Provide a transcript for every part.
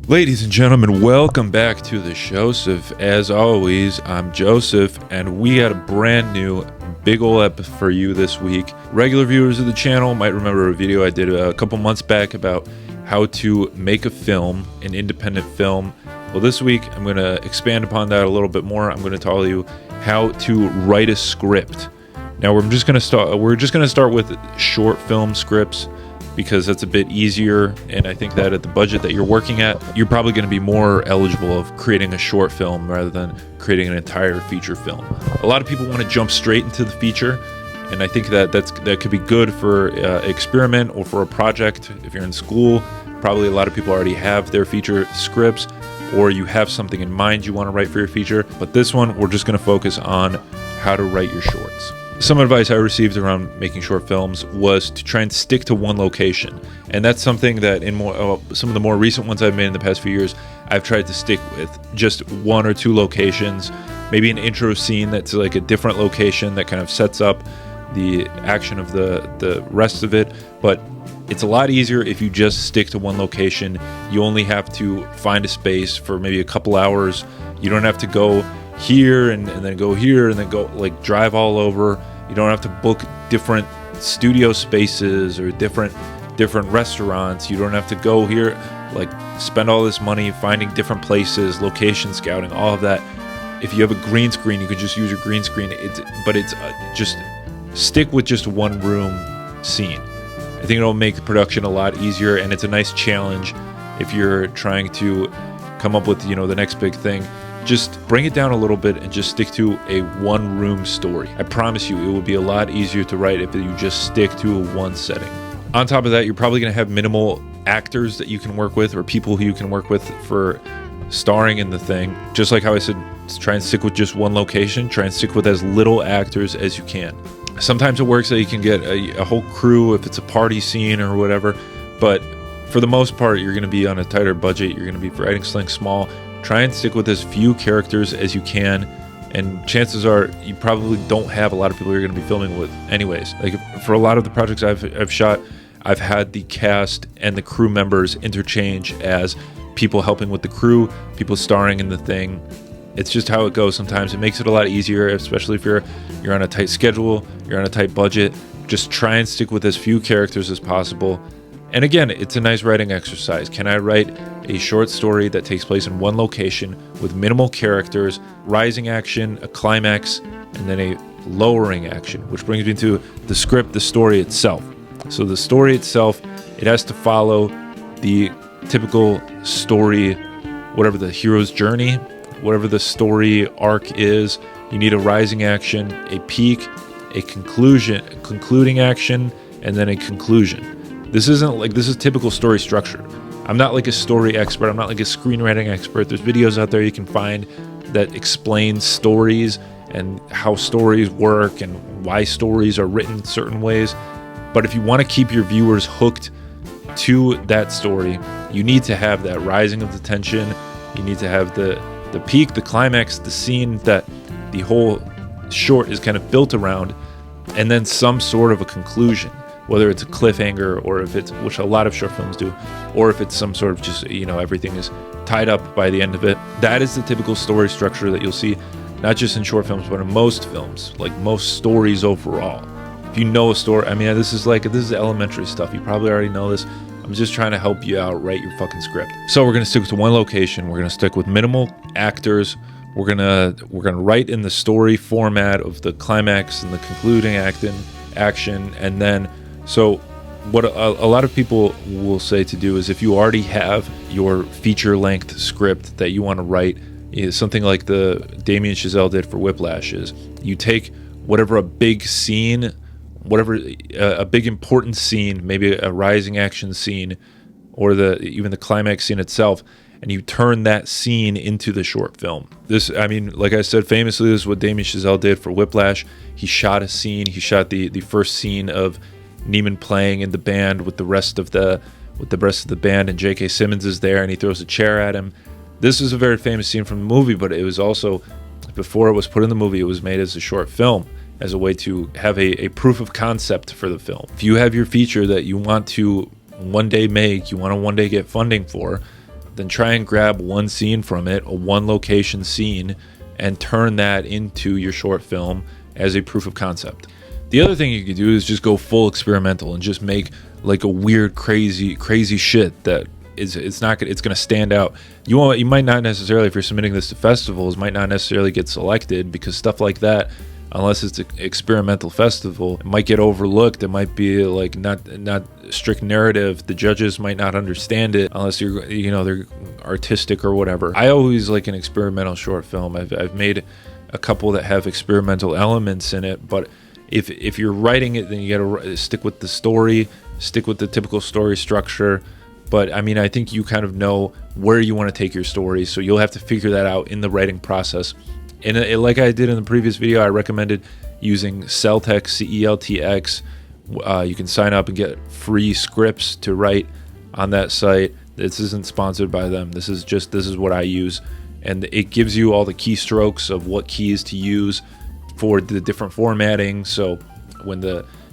Ladies and gentlemen, welcome back to the Showseph. As always, I'm Joseph, and we got a brand new big ol' ep for you this week. Regular viewers of the channel might remember a video I did a couple months back about how to make a film, an independent film. Well, this week I'm going to expand upon that a little bit more. I'm going to tell you how to write a script. Now we're just going to start with short film scripts, because that's a bit easier, and I think that at the budget that you're working at, you're probably going to be more eligible of creating a short film rather than creating an entire feature film. A lot of people want to jump straight into the feature, and I think that could be good for experiment or for a project. If you're in school, probably a lot of people already have their feature scripts, or you have something in mind you want to write for your feature. But this one, we're just going to focus on how to write your shorts. Some advice I received around making short films was to try and stick to one location, and that's something that in some of the more recent ones I've made in the past few years, I've tried to stick with just one or two locations, maybe an intro scene that's like a different location that kind of sets up the action of the rest of it. But it's a lot easier if you just stick to one location. You only have to find a space for maybe a couple hours. You don't have to go here and then go here and then go like drive all over. You don't have to book different studio spaces or different restaurants. You don't have to go here, like spend all this money finding different places, location scouting, all of that. If you have a green screen, you could just use your green screen. Just stick with just one room scene. I think it'll make the production a lot easier, and it's a nice challenge if you're trying to come up with, the next big thing. Just bring it down a little bit and just stick to a one-room story. I promise you, it will be a lot easier to write if you just stick to one setting. On top of that, you're probably going to have minimal actors that you can work with, or people who you can work with for starring in the thing. Just like how I said, try and stick with just one location. Try and stick with as little actors as you can. Sometimes it works that you can get a whole crew if it's a party scene or whatever, but for the most part, you're going to be on a tighter budget. You're going to be writing something small. Try and stick with as few characters as you can, and chances are you probably don't have a lot of people you're going to be filming with anyways. Like for a lot of the projects I've shot, I've had the cast and the crew members interchange as people helping with the crew, people starring in the thing. It's just how it goes sometimes. It makes it a lot easier, especially if you're on a tight schedule, you're on a tight budget. Just try and stick with as few characters as possible. And again, it's a nice writing exercise. Can I write a short story that takes place in one location with minimal characters, rising action, a climax, and then a lowering action, which brings me to the script, the story itself. So the story itself, it has to follow the typical story, whatever the hero's journey, whatever the story arc is. You need a rising action, a peak, a concluding action, and then a conclusion. This is typical story structure. I'm not like a story expert. I'm not like a screenwriting expert. There's videos out there you can find that explain stories and how stories work and why stories are written certain ways. But if you want to keep your viewers hooked to that story, you need to have that rising of the tension. You need to have the peak, the climax, the scene that the whole short is kind of built around, and then some sort of a conclusion. Whether it's a cliffhanger, or if it's, which a lot of short films do, or if it's some sort of just, everything is tied up by the end of it. That is the typical story structure that you'll see, not just in short films, but in most films, like most stories overall. If you know a story, this is elementary stuff. You probably already know this. I'm just trying to help you out, write your fucking script. So we're going to stick to one location. We're going to stick with minimal actors. We're gonna write in the story format of the climax and the concluding action, and then. So what a lot of people will say to do is, if you already have your feature-length script that you want to write, something like the Damien Chazelle did for Whiplash, is you take whatever a big scene, whatever a big important scene, maybe a rising action scene, or even the climax scene itself, and you turn that scene into the short film. Like I said, famously, this is what Damien Chazelle did for Whiplash. He shot a scene. He shot the first scene of Neiman playing in the band with the rest of the band, and J.K. Simmons is there, and he throws a chair at him. This is a very famous scene from the movie, but it was also, before it was put in the movie, it was made as a short film, as a way to have a proof of concept for the film. If you have your feature that you want to one day make, you want to one day get funding for, then try and grab one scene from it, a one location scene, and turn that into your short film as a proof of concept. The other thing you could do is just go full experimental and just make like a weird, crazy shit that it's gonna stand out. You might not necessarily, if you're submitting this to festivals, might not necessarily get selected, because stuff like that, unless it's an experimental festival, it might get overlooked. It might be like not strict narrative. The judges might not understand it unless they're artistic or whatever. I always like an experimental short film. I've made a couple that have experimental elements in it, but if you're writing it, then you gotta stick with the story, stick with the typical story structure. But I mean, I think you kind of know where you want to take your story, so you'll have to figure that out in the writing process. And like I did in the previous video, I recommended using Celtx, CELTX. You can sign up and get free scripts to write on that site. This isn't sponsored by them. This is what I use, and it gives you all the keystrokes of what keys to use for the different formatting. So when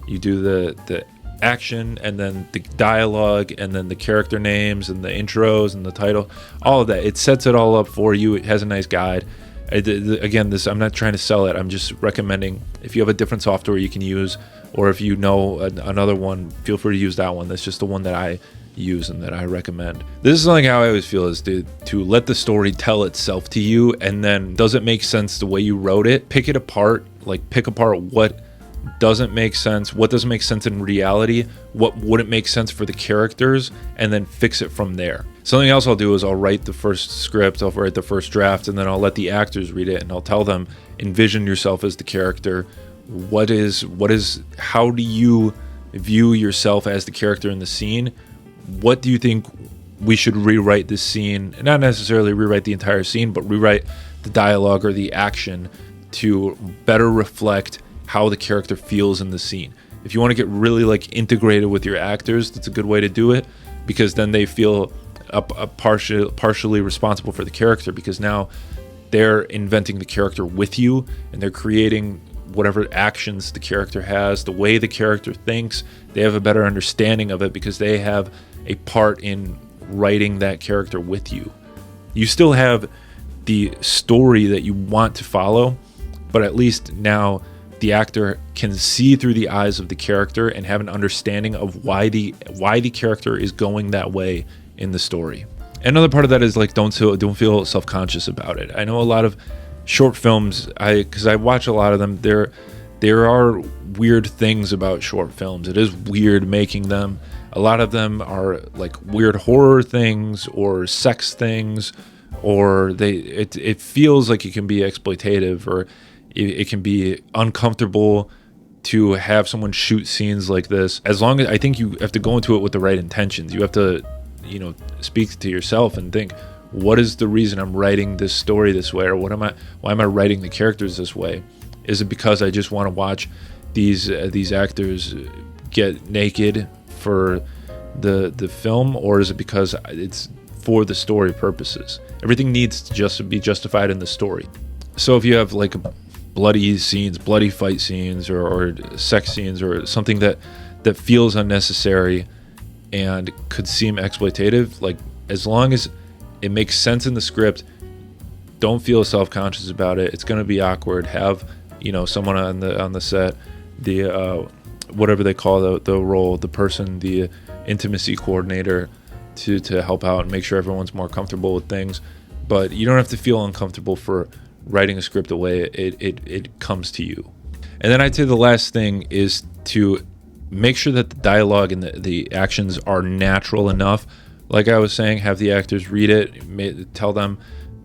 you do the action, and then the dialogue, and then the character names, and the intros, and the title, all of that, it sets it all up for you. It has a nice guide. Again, I'm not trying to sell it. I'm just recommending, if you have a different software you can use, or if you know another one, feel free to use that one. That's just the one that I use and that I recommend. This is something how I always feel, is to let the story tell itself to you, and then, does it make sense the way you wrote it? Pick it apart, like pick apart what doesn't make sense, what doesn't make sense in reality, what wouldn't make sense for the characters, and then fix it from there. Something else I'll do is I'll write the first script, I'll write the first draft, and then I'll let the actors read it, and I'll tell them, envision yourself as the character. How do you view yourself as the character in the scene? What do you think we should rewrite this scene? Not necessarily rewrite the entire scene, but rewrite the dialogue or the action to better reflect how the character feels in the scene. If you want to get really like integrated with your actors, that's a good way to do it, because then they feel partially responsible for the character, because now they're inventing the character with you, and they're creating whatever actions the character has, the way the character thinks. They have a better understanding of it because they have a part in writing that character with you. You still have the story that you want to follow, but at least now the actor can see through the eyes of the character and have an understanding of why the character is going that way in the story. Another part of that is like, don't feel self-conscious about it. I know a lot of short films, because I watch a lot of them, there are weird things about short films. It is weird making them. A lot of them are like weird horror things or sex things, or it feels like it can be exploitative, or it can be uncomfortable to have someone shoot scenes like this. As long as, I think you have to go into it with the right intentions. You have to, speak to yourself and think, what is the reason I'm writing this story this way, or why am I writing the characters this way? Is it because I just want to watch these actors get naked for the film, or is it because it's for the story purposes? Everything needs to just be justified in the story. So if you have like bloody fight scenes, or sex scenes, or something that feels unnecessary and could seem exploitative, like, as long as it makes sense in the script, don't feel self-conscious about it. It's going to be awkward. Have someone on the set, the whatever they call the role, the person, the intimacy coordinator, to help out and make sure everyone's more comfortable with things. But you don't have to feel uncomfortable for writing a script the way it comes to you. And then I'd say the last thing is to make sure that the dialogue and the actions are natural enough. Like I was saying, have the actors read it, tell them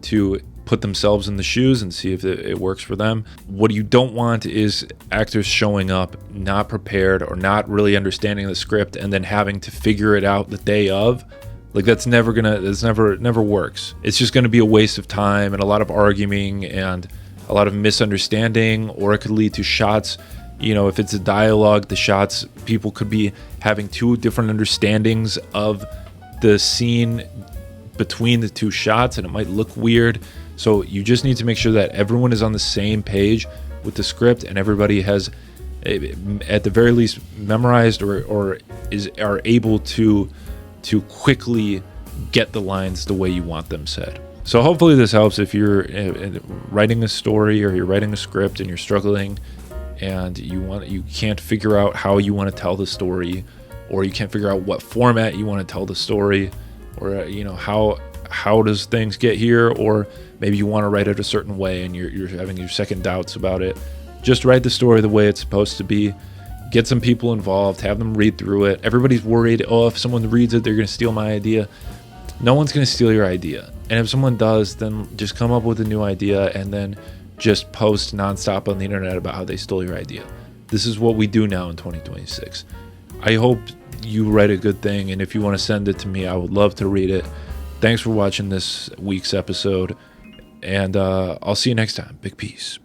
to put themselves in the shoes and see if it works for them. What you don't want is actors showing up not prepared or not really understanding the script and then having to figure it out the day of. Like, that's never works. It's just gonna be a waste of time and a lot of arguing and a lot of misunderstanding, or it could lead to shots. If it's a dialogue, the shots, people could be having two different understandings of the scene between the two shots, and it might look weird. So you just need to make sure that everyone is on the same page with the script, and everybody has, at the very least, memorized or are able to quickly get the lines the way you want them said. So hopefully this helps if you're writing a story or you're writing a script and you're struggling and you can't figure out how you want to tell the story, or you can't figure out what format you want to tell the story, or how does things get here, or maybe you want to write it a certain way and you're having your second doubts about it. Just write the story the way it's supposed to be. Get some people involved, have them read through it. Everybody's worried, oh, if someone reads it, they're going to steal my idea. No one's going to steal your idea. And if someone does, then just come up with a new idea and then just post nonstop on the internet about how they stole your idea. This is what we do now in 2026. I hope you write a good thing, and if you want to send it to me, I would love to read it. Thanks for watching this week's episode, and I'll see you next time. Big peace.